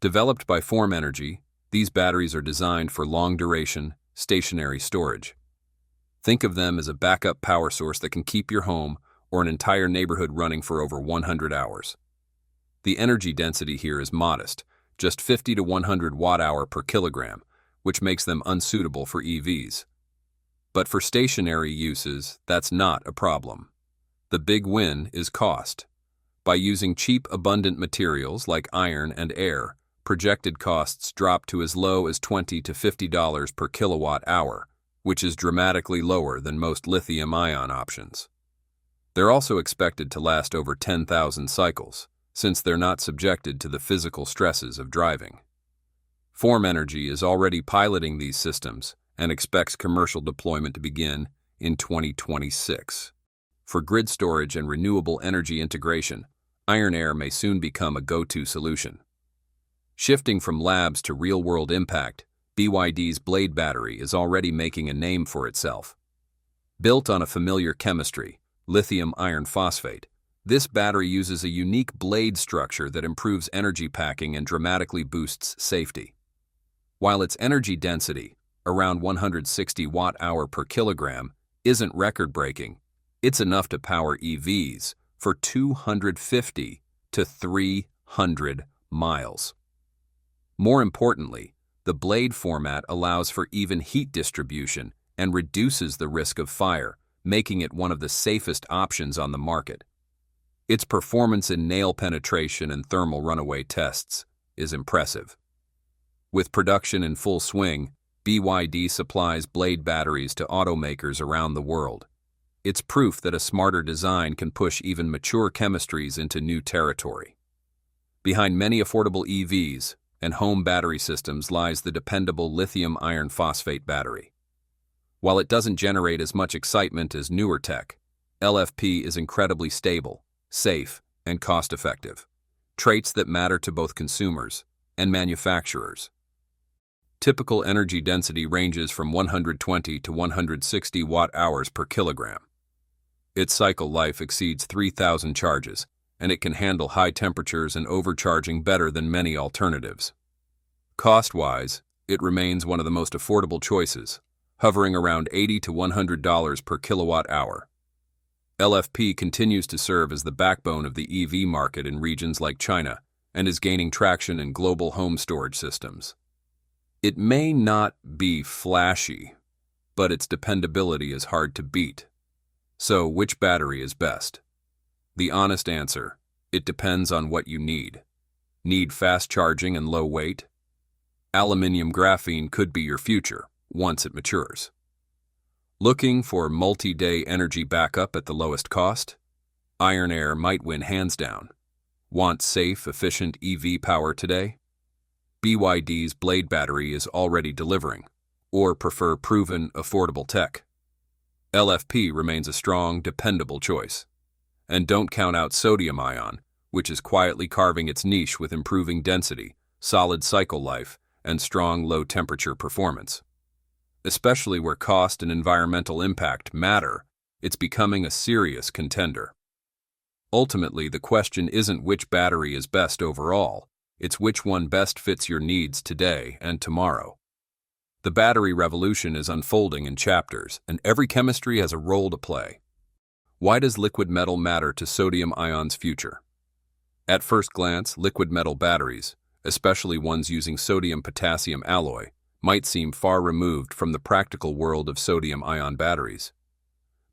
Developed by Form Energy, these batteries are designed for long-duration, stationary storage. Think of them as a backup power source that can keep your home or an entire neighborhood running for over 100 hours. The energy density here is modest, just 50 to 100 watt-hour per kilogram, which makes them unsuitable for EVs. But for stationary uses, that's not a problem. The big win is cost. By using cheap, abundant materials like iron and air, projected costs drop to as low as $20 to $50 per kilowatt-hour, which is dramatically lower than most lithium-ion options. They're also expected to last over 10,000 cycles, since they're not subjected to the physical stresses of driving. Form Energy is already piloting these systems and expects commercial deployment to begin in 2026. For grid storage and renewable energy integration, iron-air may soon become a go-to solution. Shifting from labs to real-world impact, BYD's Blade battery is already making a name for itself. Built on a familiar chemistry, lithium iron phosphate, this battery uses a unique blade structure that improves energy packing and dramatically boosts safety. While its energy density, around 160 watt-hour per kilogram, isn't record-breaking, it's enough to power EVs for 250 to 300 miles. More importantly, the blade format allows for even heat distribution and reduces the risk of fire, making it one of the safest options on the market. Its performance in nail penetration and thermal runaway tests is impressive. With production in full swing, BYD supplies Blade batteries to automakers around the world. It's proof that a smarter design can push even mature chemistries into new territory. Behind many affordable EVs and home battery systems lies the dependable lithium iron phosphate battery. While it doesn't generate as much excitement as newer tech, LFP is incredibly stable, safe, and cost-effective, traits that matter to both consumers and manufacturers. Typical energy density ranges from 120 to 160 watt-hours per kilogram. Its cycle life exceeds 3,000 charges, and it can handle high temperatures and overcharging better than many alternatives. Cost-wise, it remains one of the most affordable choices, hovering around $80 to $100 per kilowatt-hour. LFP continues to serve as the backbone of the EV market in regions like China and is gaining traction in global home storage systems. It may not be flashy, but its dependability is hard to beat. So, which battery is best? The honest answer, it depends on what you need. Need fast charging and low weight? Aluminium graphene could be your future once it matures. Looking for multi-day energy backup at the lowest cost? Iron-air might win hands down. Want safe, efficient EV power today? BYD's Blade battery is already delivering, or prefer proven, affordable tech. LFP remains a strong, dependable choice. And don't count out sodium-ion, which is quietly carving its niche with improving density, solid cycle life, and strong low-temperature performance. Especially where cost and environmental impact matter, it's becoming a serious contender. Ultimately, the question isn't which battery is best overall, it's which one best fits your needs today and tomorrow. The battery revolution is unfolding in chapters, and every chemistry has a role to play. Why does liquid metal matter to sodium-ion's future? At first glance, liquid metal batteries, especially ones using sodium-potassium alloy, might seem far removed from the practical world of sodium-ion batteries.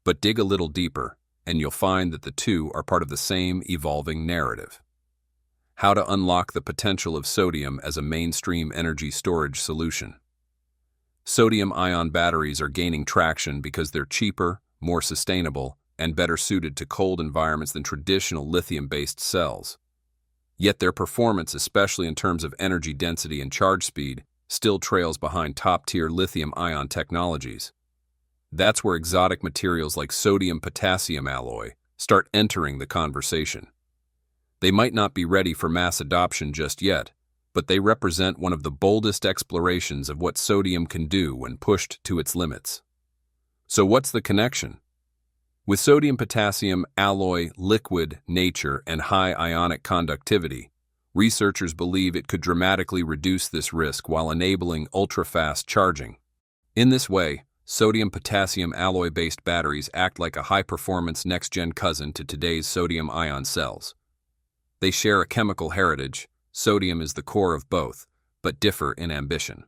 But dig a little deeper, and you'll find that the two are part of the same evolving narrative. How to unlock the potential of sodium as a mainstream energy storage solution. Sodium-ion batteries are gaining traction because they're cheaper, more sustainable, and better suited to cold environments than traditional lithium-based cells. Yet their performance, especially in terms of energy density and charge speed, still trails behind top-tier lithium-ion technologies. That's where exotic materials like sodium-potassium alloy start entering the conversation. They might not be ready for mass adoption just yet, but they represent one of the boldest explorations of what sodium can do when pushed to its limits. So what's the connection? With sodium-potassium alloy liquid nature and high ionic conductivity, researchers believe it could dramatically reduce this risk while enabling ultra-fast charging. In this way, sodium-potassium alloy-based batteries act like a high-performance next-gen cousin to today's sodium-ion cells. They share a chemical heritage. Sodium is the core of both, but differ in ambition.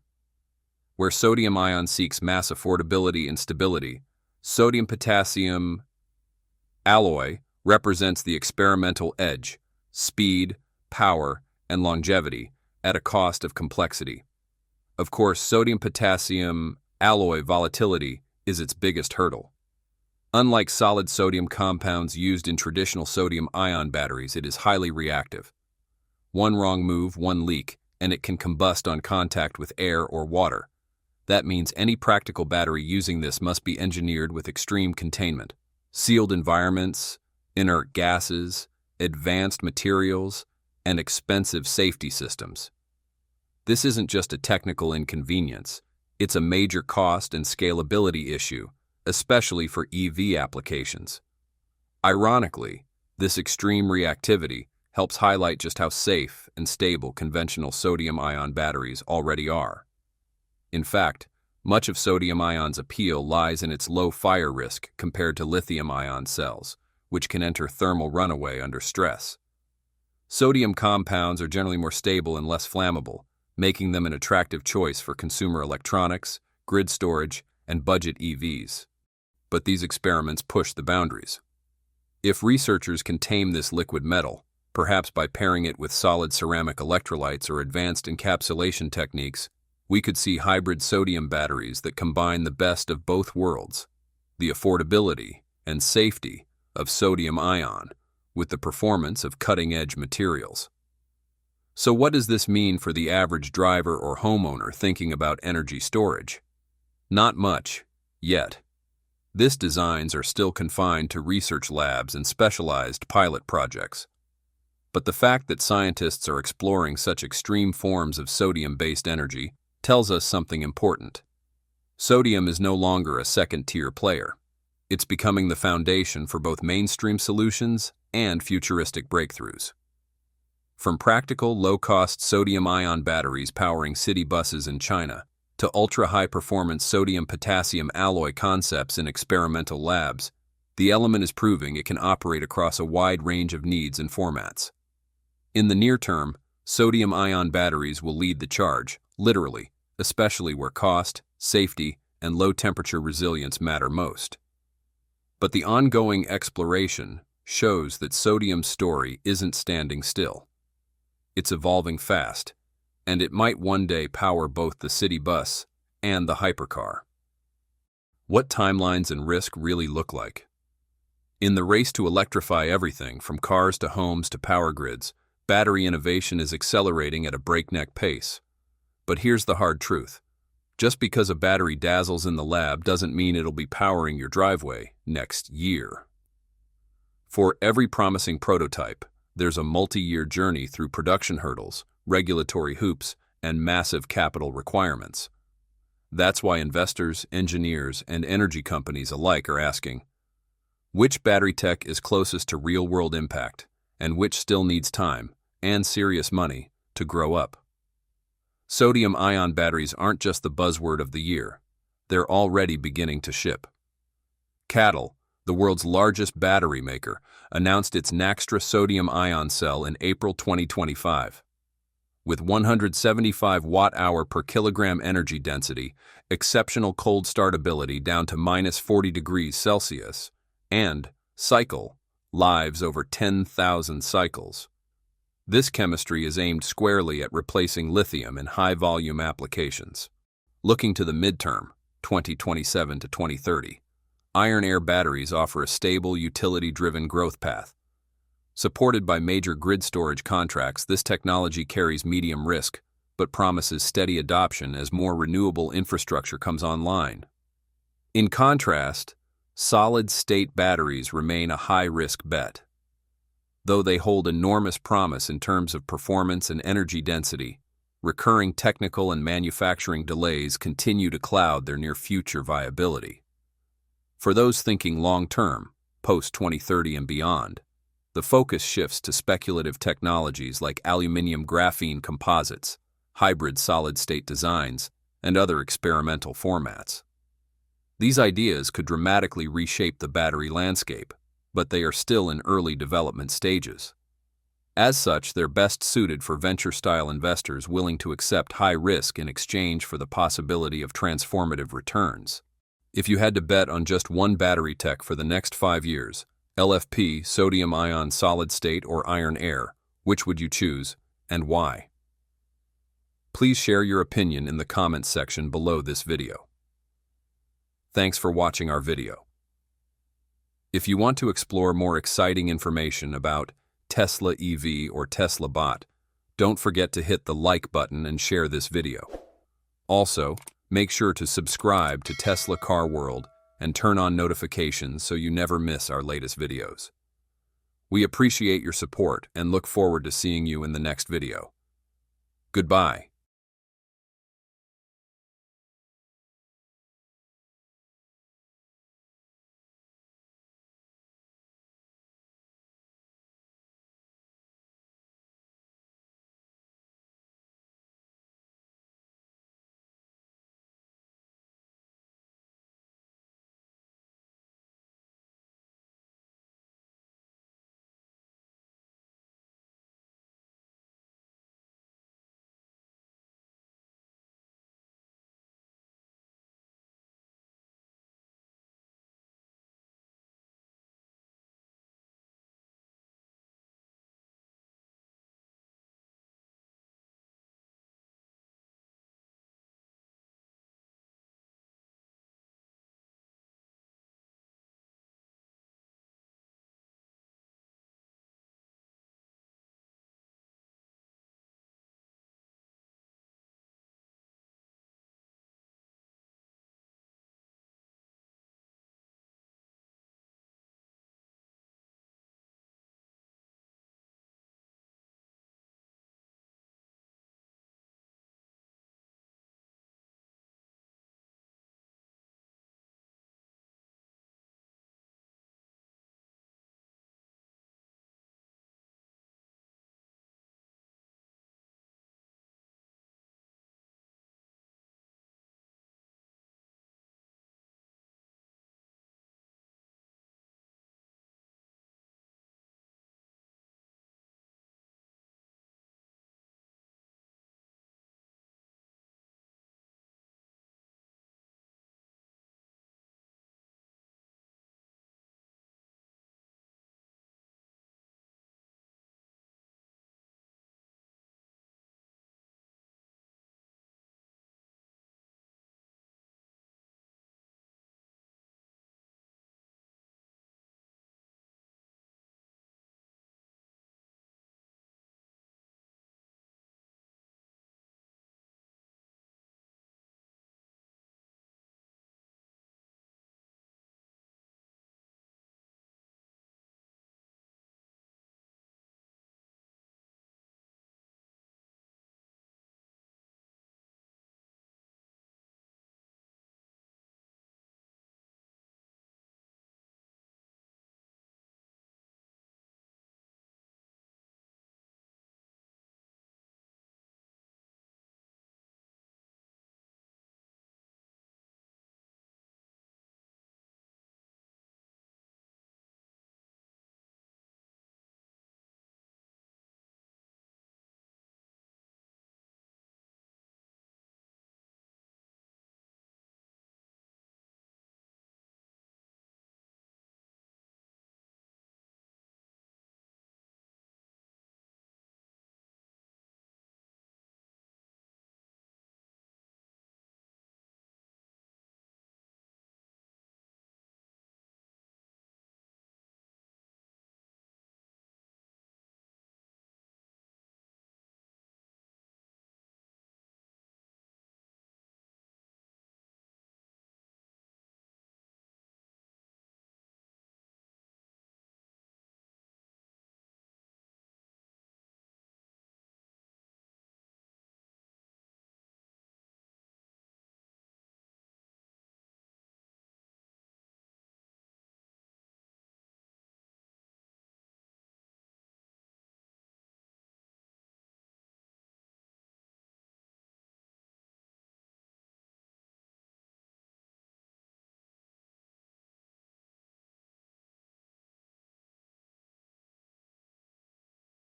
Where sodium-ion seeks mass affordability and stability, sodium-potassium alloy represents the experimental edge, speed, power, and longevity at a cost of complexity. Of course, sodium-potassium alloy volatility is its biggest hurdle. Unlike solid sodium compounds used in traditional sodium-ion batteries, it is highly reactive. One wrong move, one leak, and it can combust on contact with air or water. That means any practical battery using this must be engineered with extreme containment. Sealed environments, inert gases, advanced materials, and expensive safety systems. This isn't just a technical inconvenience, it's a major cost and scalability issue, especially for EV applications. Ironically, this extreme reactivity helps highlight just how safe and stable conventional sodium-ion batteries already are. In fact, much of sodium-ion's appeal lies in its low fire risk compared to lithium-ion cells, which can enter thermal runaway under stress. Sodium compounds are generally more stable and less flammable, making them an attractive choice for consumer electronics, grid storage, and budget EVs. But these experiments push the boundaries. If researchers can tame this liquid metal, perhaps by pairing it with solid ceramic electrolytes or advanced encapsulation techniques, we could see hybrid sodium batteries that combine the best of both worlds, the affordability and safety of sodium-ion with the performance of cutting-edge materials. So what does this mean for the average driver or homeowner thinking about energy storage? Not much, yet. These designs are still confined to research labs and specialized pilot projects. But the fact that scientists are exploring such extreme forms of sodium-based energy tells us something important. Sodium is no longer a second-tier player. It's becoming the foundation for both mainstream solutions and futuristic breakthroughs. From practical, low-cost sodium-ion batteries powering city buses in China to ultra-high-performance sodium-potassium alloy concepts in experimental labs, the element is proving it can operate across a wide range of needs and formats. In the near term, sodium-ion batteries will lead the charge, literally, especially where cost, safety, and low-temperature resilience matter most. But the ongoing exploration shows that sodium's story isn't standing still. It's evolving fast, and it might one day power both the city bus and the hypercar. What timelines and risk really look like? In the race to electrify everything from cars to homes to power grids, battery innovation is accelerating at a breakneck pace. But here's the hard truth. Just because a battery dazzles in the lab doesn't mean it'll be powering your driveway next year. For every promising prototype, there's a multi-year journey through production hurdles, regulatory hoops, and massive capital requirements. That's why investors, engineers, and energy companies alike are asking, which battery tech is closest to real-world impact, and which still needs time and serious money to grow up? Sodium-ion batteries aren't just the buzzword of the year. They're already beginning to ship. CATL, the world's largest battery maker, announced its Naxtra sodium-ion cell in April 2025. With 175 watt-hour per kilogram energy density, exceptional cold start ability down to -40 degrees Celsius, and cycle lives over 10,000 cycles. This chemistry is aimed squarely at replacing lithium in high-volume applications. Looking to the midterm, 2027 to 2030, iron-air batteries offer a stable, utility-driven growth path. Supported by major grid storage contracts, this technology carries medium risk, but promises steady adoption as more renewable infrastructure comes online. In contrast, solid-state batteries remain a high-risk bet. Though they hold enormous promise in terms of performance and energy density, recurring technical and manufacturing delays continue to cloud their near-future viability. For those thinking long-term, post-2030 and beyond, the focus shifts to speculative technologies like aluminium graphene composites, hybrid solid-state designs, and other experimental formats. These ideas could dramatically reshape the battery landscape, but they are still in early development stages. As such, they're best suited for venture-style investors willing to accept high risk in exchange for the possibility of transformative returns. If you had to bet on just one battery tech for the next 5 years, LFP, sodium-ion solid-state, or iron-air, which would you choose, and why? Please share your opinion in the comments section below this video. Thanks for watching our video. If you want to explore more exciting information about Tesla EV or Tesla bot, don't forget to hit the like button and share this video. Also, make sure to subscribe to Tesla Car World and turn on notifications so you never miss our latest videos. We appreciate your support and look forward to seeing you in the next video. Goodbye.